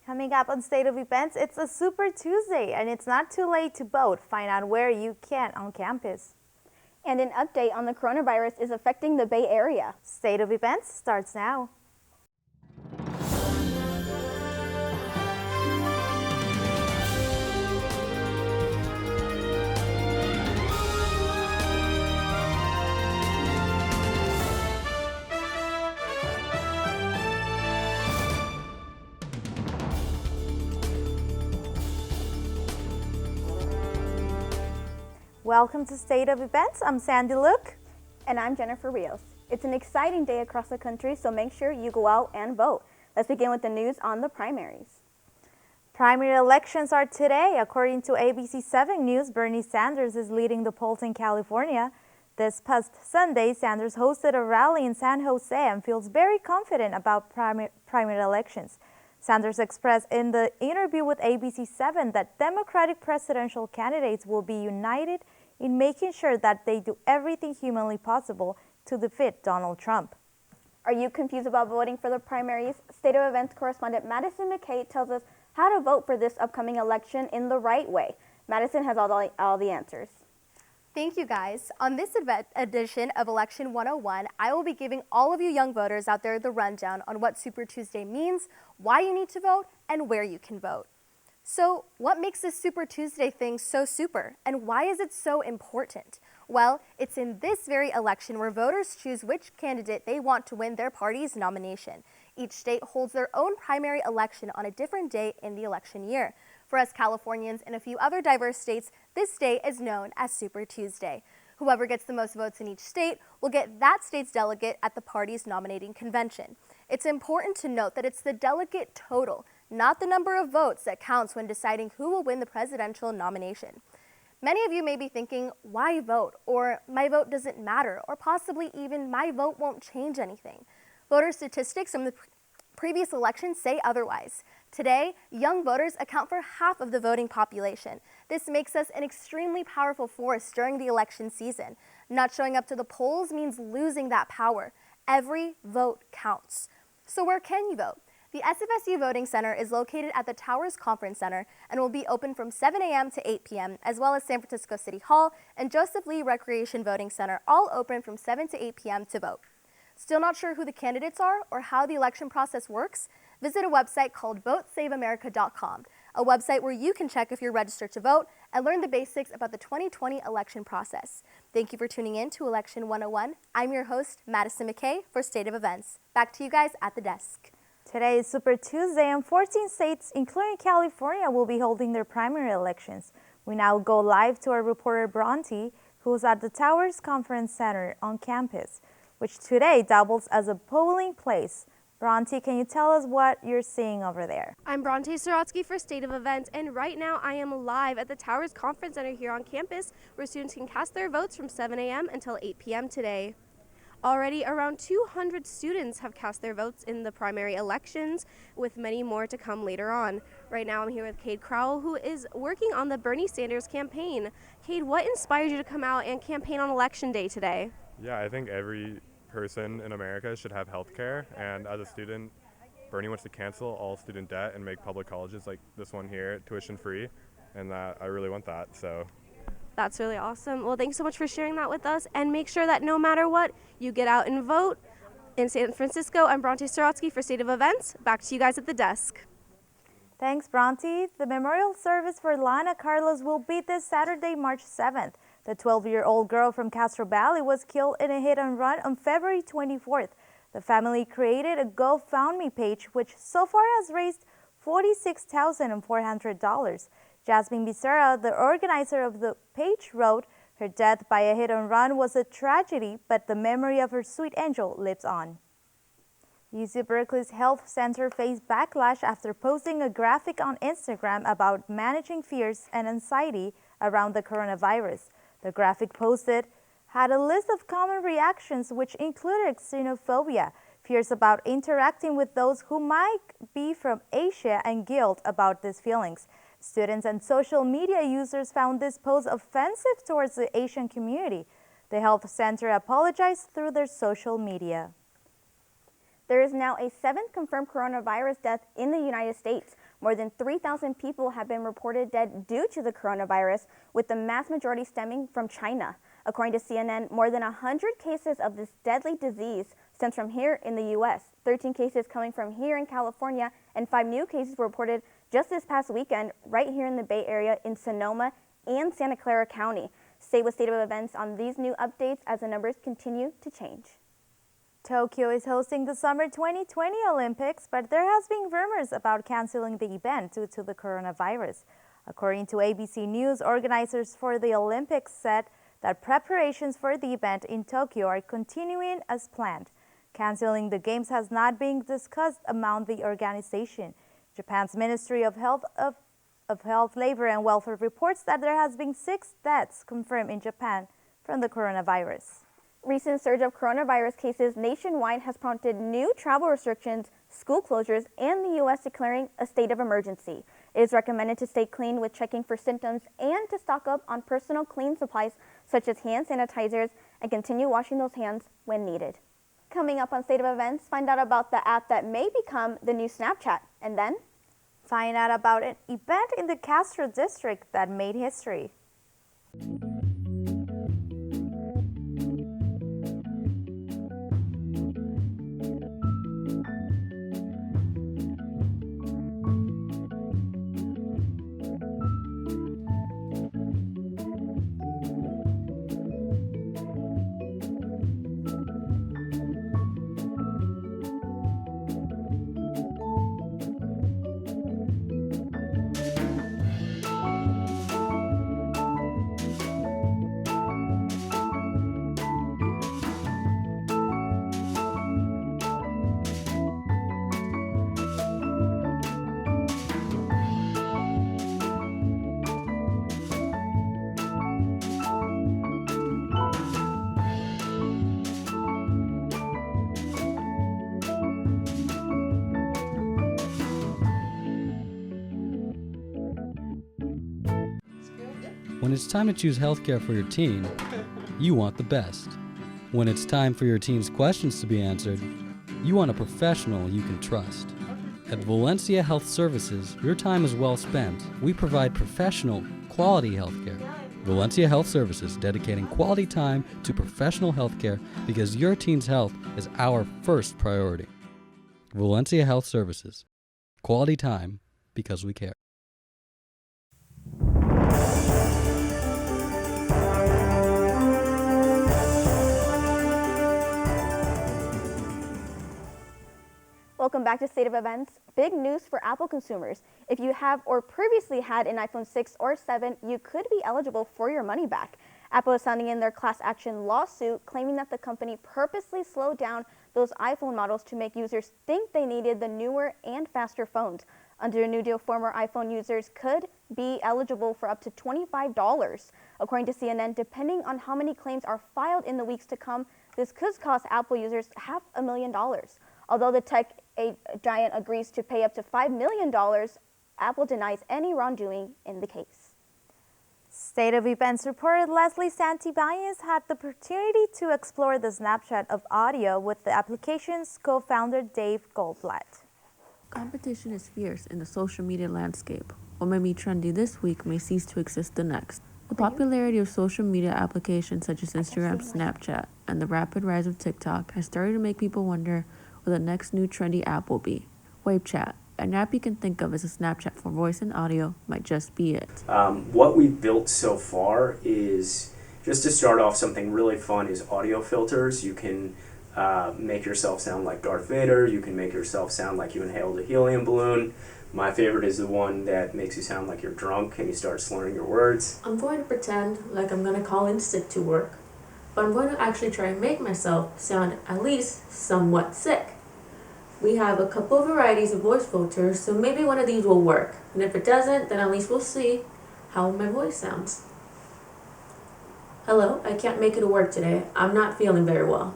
Coming up on State of Events, it's a Super Tuesday and it's not too late to vote. Find out where you can on campus. And an update on the coronavirus is affecting the Bay Area. State of Events starts now. Welcome to State of Events. I'm Sandy Luke. And I'm Jennifer Rios. It's an exciting day across the country, so make sure you go out and vote. Let's begin with the news on the primaries. Primary elections are today. According to ABC 7 News, Bernie Sanders is leading the polls in California. This past Sunday, Sanders hosted a rally in San Jose and feels very confident about primary elections. Sanders expressed in the interview with ABC 7 that Democratic presidential candidates will be united in making sure that they do everything humanly possible to defeat Donald Trump. Are you confused about voting for the primaries? State of Events correspondent Madison McKay tells us how to vote for this upcoming election in the right way. Madison has all the answers. Thank you, guys. On this edition of Election 101, I will be giving all of you young voters out there the rundown on what Super Tuesday means, why you need to vote, and where you can vote. So, what makes this Super Tuesday thing so super, and why is it so important? Well, it's in this very election where voters choose which candidate they want to win their party's nomination. Each state holds their own primary election on a different day in the election year. For us Californians and a few other diverse states, this day is known as Super Tuesday. Whoever gets the most votes in each state will get that state's delegate at the party's nominating convention. It's important to note that it's the delegate total, not the number of votes, that counts when deciding who will win the presidential nomination. Many of you may be thinking, why vote? Or my vote doesn't matter, or possibly even my vote won't change anything. Voter statistics from the previous elections say otherwise. Today, young voters account for half of the voting population. This makes us an extremely powerful force during the election season. Not showing up to the polls means losing that power. Every vote counts. So where can you vote? The SFSU Voting Center is located at the Towers Conference Center and will be open from 7 a.m. to 8 p.m., as well as San Francisco City Hall and Joseph Lee Recreation Voting Center, all open from 7 to 8 p.m. to vote. Still not sure who the candidates are or how the election process works? Visit a website called votesaveamerica.com, a website where you can check if you're registered to vote and learn the basics about the 2020 election process. Thank you for tuning in to Election 101. I'm your host, Madison McKay, for State of Events. Back to you guys at the desk. Today is Super Tuesday and 14 states, including California, will be holding their primary elections. We now go live to our reporter Bronte, who's at the Towers Conference Center on campus, which today doubles as a polling place. Bronte, can you tell us what you're seeing over there? I'm Bronte Sorotsky for State of Events, and right now I am live at the Towers Conference Center here on campus, where students can cast their votes from 7 a.m. until 8 p.m. today. Already, around 200 students have cast their votes in the primary elections, with many more to come later on. Right now, I'm here with Cade Crowell, who is working on the Bernie Sanders campaign. Cade, what inspired you to come out and campaign on Election Day today? Yeah, I think every person in America should have health care, and as a student, Bernie wants to cancel all student debt and make public colleges like this one here tuition free, and I really want that. So that's really awesome. Well, thanks so much for sharing that with us, and make sure that no matter what, you get out and vote. In San Francisco, I'm Bronte Sorotsky for State of Events. Back to you guys at the desk. Thanks, Bronte. The memorial service for Lana Carlos will be this Saturday, March 7th. The 12-year-old girl from Castro Valley was killed in a hit-and-run on February 24th. The family created a GoFundMe page, which so far has raised $46,400. Jasmine Becerra, the organizer of the page, wrote, "Her death by a hit-and-run was a tragedy, but the memory of her sweet angel lives on." UC Berkeley's Health Center faced backlash after posting a graphic on Instagram about managing fears and anxiety around the coronavirus. The graphic posted had a list of common reactions which included xenophobia, fears about interacting with those who might be from Asia, and guilt about these feelings. Students and social media users found this post offensive towards the Asian community. The health center apologized through their social media. There is now a 7th confirmed coronavirus death in the United States. More than 3,000 people have been reported dead due to the coronavirus, with the mass majority stemming from China. According to CNN, more than 100 cases of this deadly disease stems from here in the U.S., 13 cases coming from here in California, and 5 new cases were reported just this past weekend right here in the Bay Area in Sonoma and Santa Clara County. Stay with State of Events on these new updates as the numbers continue to change. Tokyo is hosting the Summer 2020 Olympics, but there has been rumors about canceling the event due to the coronavirus. According to ABC News, organizers for the Olympics said that preparations for the event in Tokyo are continuing as planned. Canceling the games has not been discussed among the organization. Japan's Ministry of Health, Labor and Welfare reports that there has been 6 deaths confirmed in Japan from the coronavirus. Recent surge of coronavirus cases nationwide has prompted new travel restrictions, school closures, and the U.S. declaring a state of emergency. It is recommended to stay clean with checking for symptoms and to stock up on personal clean supplies such as hand sanitizers and continue washing those hands when needed. Coming up on State of Events, find out about the app that may become the new Snapchat, and then find out about an event in the Castro district that made history. When it's time to choose healthcare for your teen, you want the best. When it's time for your teen's questions to be answered, you want a professional you can trust. At Valencia Health Services, your time is well spent. We provide professional, quality healthcare. Valencia Health Services, dedicating quality time to professional healthcare because your teen's health is our first priority. Valencia Health Services, quality time because we care. Welcome back to State of Events. Big news for Apple consumers. If you have or previously had an iPhone 6 or 7, you could be eligible for your money back. Apple is sounding in their class action lawsuit, claiming that the company purposely slowed down those iPhone models to make users think they needed the newer and faster phones. Under a new deal, former iPhone users could be eligible for up to $25. According to CNN, depending on how many claims are filed in the weeks to come, this could cost Apple users $500,000. Although the tech giant agrees to pay up to $5 million, Apple denies any wrongdoing in the case. State of Events reporter Leslie Santibáñez had the opportunity to explore the Snapchat of audio with the application's co-founder Dave Goldblatt. Competition is fierce in the social media landscape. What may be trendy this week may cease to exist the next. The popularity of social media applications such as Instagram, Snapchat, and the rapid rise of TikTok has started to make people wonder what the next new trendy app will be. WaveChat, an app you can think of as a Snapchat for voice and audio, might just be it. What we've built so far is, just to start off, something really fun is audio filters. You can make yourself sound like Darth Vader. You can make yourself sound like you inhaled a helium balloon. My favorite is the one that makes you sound like you're drunk and you start slurring your words. I'm going to pretend like I'm going to call in sick to work, but I'm going to actually try and make myself sound at least somewhat sick. We have a couple of varieties of voice filters, so maybe one of these will work. And if it doesn't, then at least we'll see how my voice sounds. Hello, I can't make it to work today. I'm not feeling very well.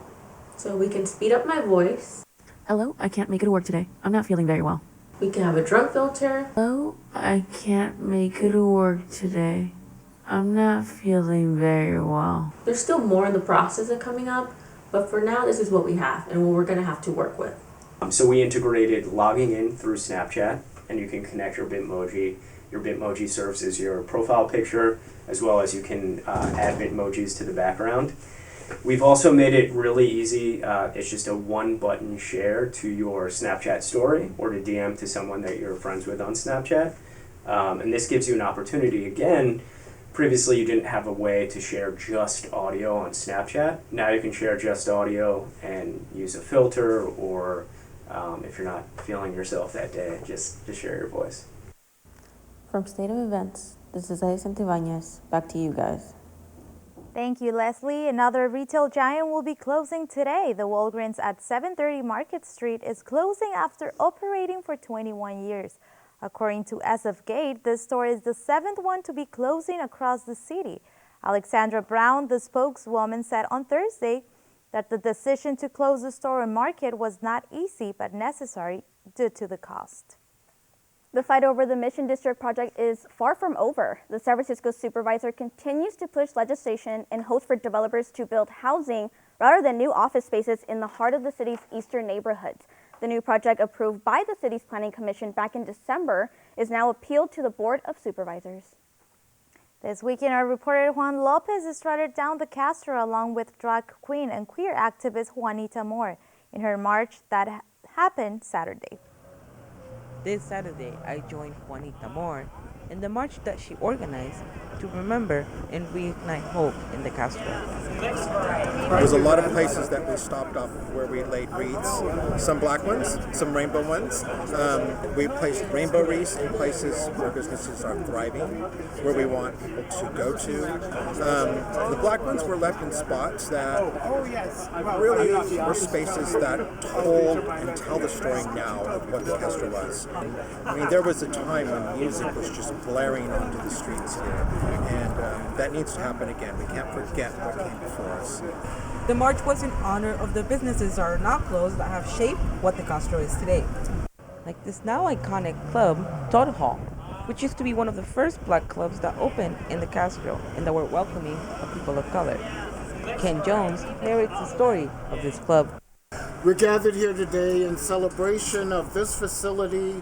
So we can speed up my voice. Hello, I can't make it to work today. I'm not feeling very well. We can have a drunk filter. Hello, I can't make it to work today. I'm not feeling very well. There's still more in the process of coming up, but for now this is what we have and what we're going to have to work with. So we integrated logging in through Snapchat, and you can connect your Bitmoji. Your Bitmoji serves as your profile picture, as well as you can add Bitmojis to the background. We've also made it really easy. It's just a one-button share to your Snapchat story or to DM to someone that you're friends with on Snapchat. And this gives you an opportunity. Again, previously you didn't have a way to share just audio on Snapchat. Now you can share just audio and use a filter, or if you're not feeling yourself that day, just share your voice. From State of Events, this is Alicent Ibanez. Back to you guys. Thank you, Leslie. Another retail giant will be closing today. The Walgreens at 730 Market Street is closing after operating for 21 years. According to SFGate, this store is the seventh one to be closing across the city. Alexandra Brown, the spokeswoman, said on Thursday that the decision to close the store and market was not easy but necessary due to the cost. The fight over the Mission District project is far from over. The San Francisco supervisor continues to push legislation and hopes for developers to build housing rather than new office spaces in the heart of the city's eastern neighborhoods. The new project, approved by the city's planning commission back in December, is now appealed to the Board of Supervisors. This weekend, our reporter Juan Lopez is strutted down the Castro along with drag queen and queer activist Juanita Moore in her march that happened Saturday. This Saturday, I joined Juanita Moore in the march that she organized to remember and reignite hope in the Castro. There's a lot of places that we stopped off where we laid wreaths, some black ones, some rainbow ones. We placed rainbow wreaths in places where businesses are thriving, where we want people to go to. The black ones were left in spots that really were spaces that told and tell the story now of what the Castro was. I mean, there was a time when music was just blaring onto the streets here, and that needs to happen again. We can't forget what came before us. The march was in honor of the businesses that are now closed that have shaped what the Castro is today. Like this now iconic club, Todd Hall, which used to be one of the first black clubs that opened in the Castro and that were welcoming of people of color. Ken Jones narrates the story of this club. We're gathered here today in celebration of this facility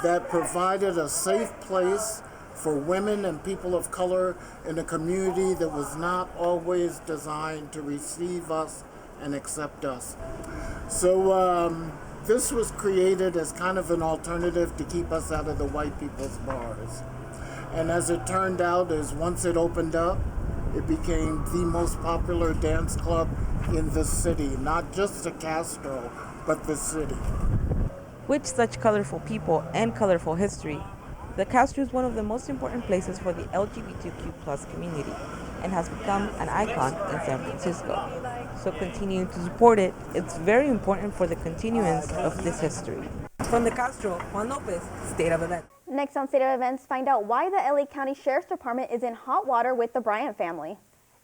that provided a safe place for women and people of color in a community that was not always designed to receive us and accept us. So this was created as kind of an alternative to keep us out of the white people's bars. And as it turned out, is once it opened up, it became the most popular dance club in the city, not just the Castro, but the city. With such colorful people and colorful history, the Castro is one of the most important places for the LGBTQ+ community and has become an icon in San Francisco. So continuing to support it, it's very important for the continuance of this history. From the Castro, Juan Lopez, State of Events. Next on State of Events, find out why the LA County Sheriff's Department is in hot water with the Bryant family.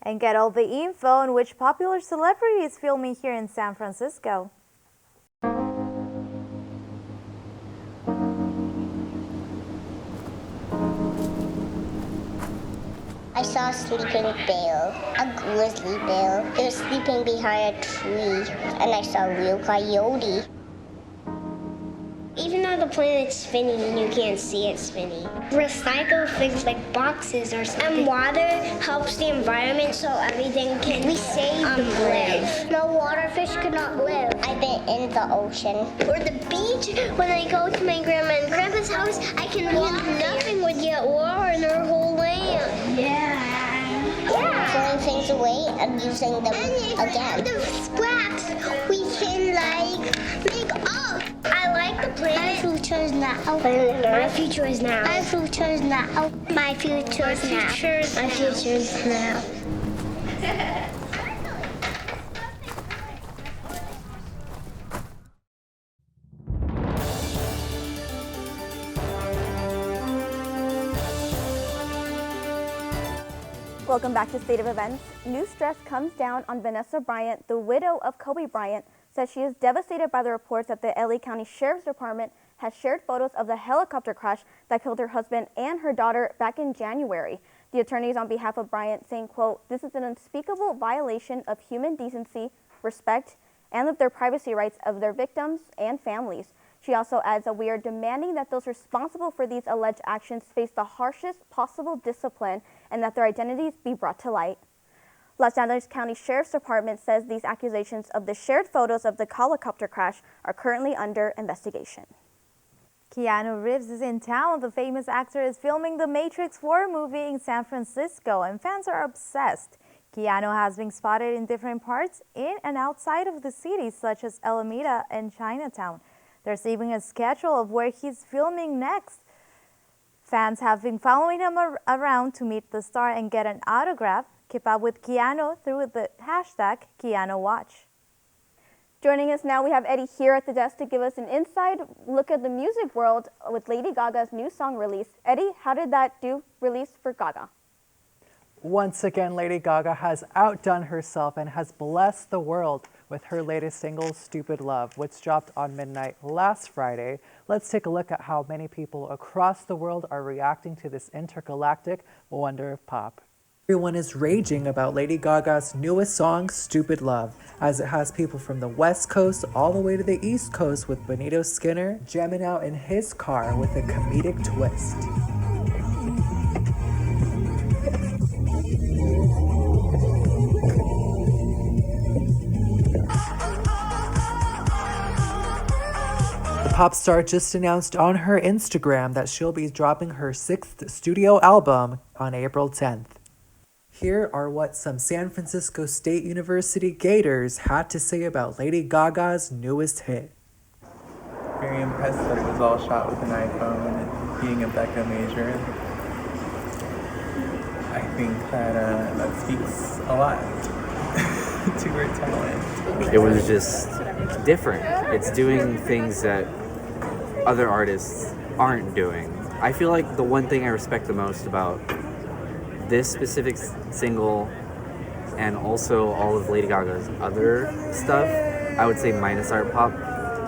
And get all the info on which popular celebrity is filming here in San Francisco. I saw a sleeping bear, a grizzly bear. It was sleeping behind a tree, and I saw a real coyote. Even though the planet's spinning, you can't see it spinning. Recycle things like boxes or something. And water helps the environment so everything can live. No waterfish could not live. I've been in the ocean. Or the beach. When I go to my grandma and grandpa's house, I can walk. Nothing would get water in our whole land. Throwing things away and using them again. The scraps we can make up. I like the planet. My future is now. My future is now. My future is now. My future is now. My future is now. Welcome back to State of Events. New stress comes down on Vanessa Bryant, the widow of Kobe Bryant, says she is devastated by the reports that the LA County Sheriff's Department has shared photos of the helicopter crash that killed her husband and her daughter back in January. The attorneys on behalf of Bryant saying, quote, "This is an unspeakable violation of human decency, respect, and their privacy rights of their victims and families. She also adds that we are demanding that those responsible for these alleged actions face the harshest possible discipline and that their identities be brought to light. Los Angeles County Sheriff's Department says these accusations of the shared photos of the helicopter crash are currently under investigation. Keanu Reeves is in town. The famous actor is filming the Matrix 4 movie in San Francisco, and fans are obsessed. Keanu has been spotted in different parts in and outside of the city, such as Alameda and Chinatown. There's even a schedule of where he's filming next. Fans have been following him around to meet the star and get an autograph. Keep up with Keanu through the hashtag KeanuWatch. Joining us now, we have Eddie here at the desk to give us an inside look at the music world with Lady Gaga's new song release. Eddie, how did that do release for Gaga? Once again, Lady Gaga has outdone herself and has blessed the world with her latest single, Stupid Love, which dropped on midnight last Friday. Let's take a look at how many people across the world are reacting to this intergalactic wonder of pop. Everyone is raging about Lady Gaga's newest song, Stupid Love, as it has people from the West Coast all the way to the East Coast, with Benito Skinner jamming out in his car with a comedic twist. The pop star just announced on her Instagram that she'll be dropping her 6th studio album on April 10th. Here are what some San Francisco State University Gators had to say about Lady Gaga's newest hit. Very impressed that it was all shot with an iPhone and being a Becca major. I think that that speaks a lot to her talent. It was just different. It's doing things that other artists aren't doing. I feel like the one thing I respect the most about this specific single and also all of Lady Gaga's other stuff, I would say minus art pop,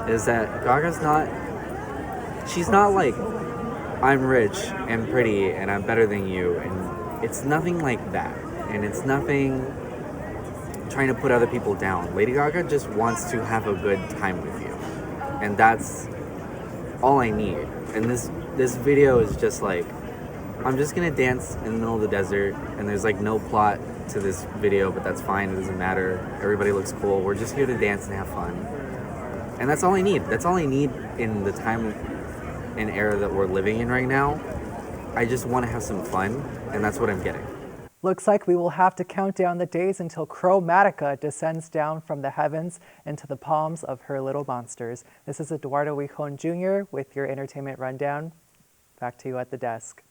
is that Gaga's she's not like, I'm rich and pretty and I'm better than you, and it's nothing like that, and it's nothing trying to put other people down. Lady Gaga just wants to have a good time with you, and that's all I need. And this video is just like, I'm just gonna dance in the middle of the desert, and there's like no plot to this video, but that's fine, it doesn't matter. Everybody looks cool. We're just here to dance and have fun. And that's all I need. That's all I need in the time and era that we're living in right now. I just want to have some fun, and that's what I'm getting. Looks like we will have to count down the days until Chromatica descends down from the heavens into the palms of her little monsters. This is Eduardo Wijon Jr. with your entertainment rundown. Back to you at the desk.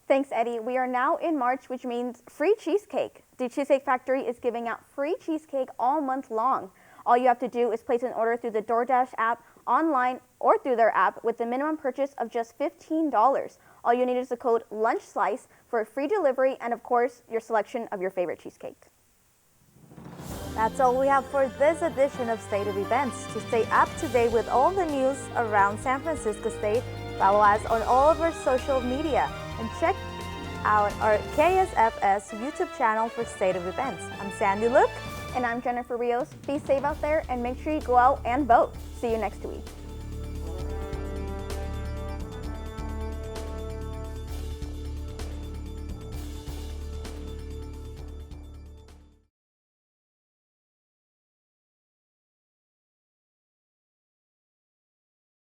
Thanks, Eddie. We are now in March, which means free cheesecake. The Cheesecake Factory is giving out free cheesecake all month long. All you have to do is place an order through the DoorDash app, online, or through their app with the minimum purchase of just $15. All you need is the code LUNCHSLICE for a free delivery and, of course, your selection of your favorite cheesecake. That's all we have for this edition of State of Events. To stay up to date with all the news around San Francisco State, follow us on all of our social media and check out our KSFS YouTube channel for State of Events. I'm Sandy Luke. And I'm Jennifer Rios. Be safe out there and make sure you go out and vote. See you next week.